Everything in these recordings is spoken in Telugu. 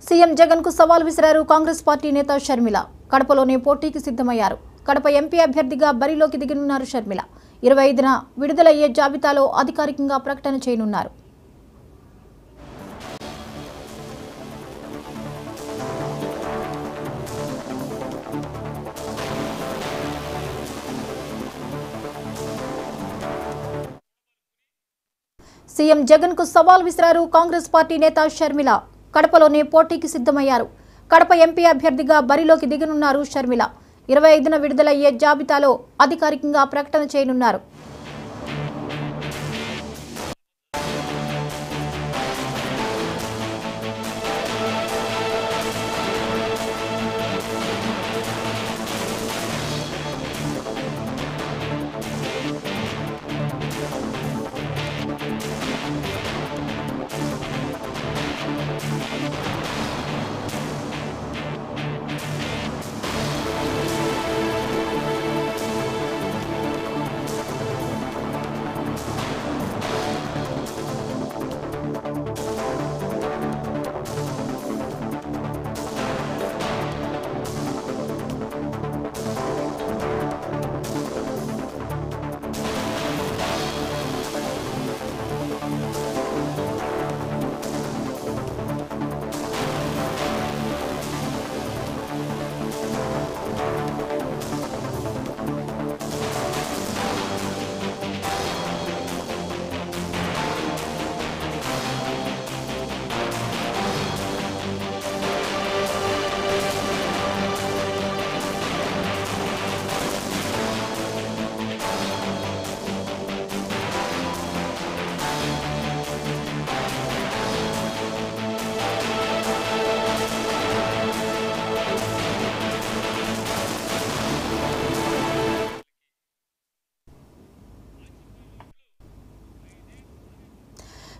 సీఎం జగన్ కు సవాల్ విసిరారు కాంగ్రెస్ పార్టీ నేత షర్మిల. కడపలోనే పోటీకి సిద్ధమయ్యారు. కడప ఎంపీ అభ్యర్థిగా బరిలోకి దిగనున్నారు షర్మిల. 25న విడుదలయ్యే జాబితాలో అధికారికంగా ప్రకటన చేయనున్నారు. సీఎం జగన్ కు సవాల్ విసిరారు కాంగ్రెస్ పార్టీ నేత షర్మిల. కడపలోనే పోటీకి సిద్ధమయ్యారు. కడప ఎంపీ అభ్యర్థిగా బరిలోకి దిగనున్నారు షర్మిల. 25న విడుదలయ్యే జాబితాలో అధికారికంగా ప్రకటన చేయనున్నారు.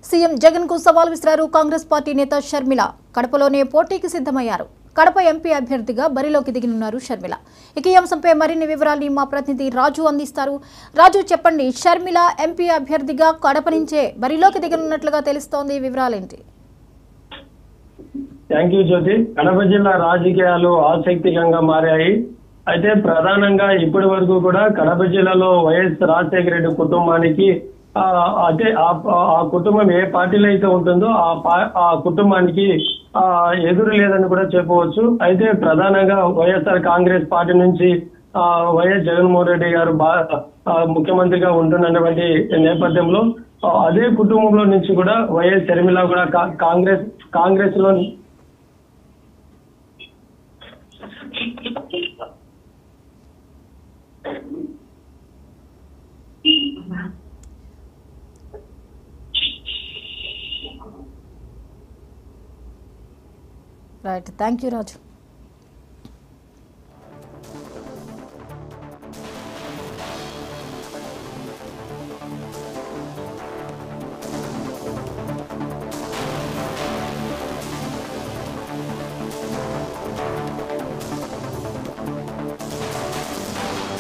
సీఎం జగన్ కు సవాల్ విసిరారు కాంగ్రెస్ పార్టీ నేత షర్మిల. కడపలోనే పోటీకి సిద్ధమయ్యారు. కడప ఎంపీ అభ్యర్థిగా బరిలోకి దిగనున్నారు షర్మిల. ఇక ఈ అంశంపై మరిన్ని వివరాలు మా ప్రతినిధి రాజు అందిస్తారు. రాజు, చెప్పండి, షర్మిల ఎంపీ అభ్యర్థిగా కడప నుంచే బరిలోకి దిగనున్నట్లుగా తెలుస్తోంది, వివరాలేంటి? థ్యాంక్ యూ జ్యోతి. కడప జిల్లా రాజకీయాలు ఆసక్తికరంగా మారాయి. అయితే ప్రధానంగా ఇప్పటి వరకు కూడా కడప జిల్లాలో వైఎస్ రాజశేఖర రెడ్డి కుటుంబానికి అంటే ఆ కుటుంబం ఏ పార్టీలో అయితే ఉంటుందో ఆ కుటుంబానికి ఎదురు లేదని కూడా చెప్పవచ్చు. అయితే ప్రధానంగా వైఎస్ఆర్ కాంగ్రెస్ పార్టీ నుంచి వైఎస్ జగన్మోహన్ రెడ్డి గారు ముఖ్యమంత్రిగా ఉంటున్నటువంటి నేపథ్యంలో అదే కుటుంబంలో నుంచి కూడా వైఎస్ షర్మిల కూడా కాంగ్రెస్ లో రైట్, థ్యాంక్ యూ రాజు.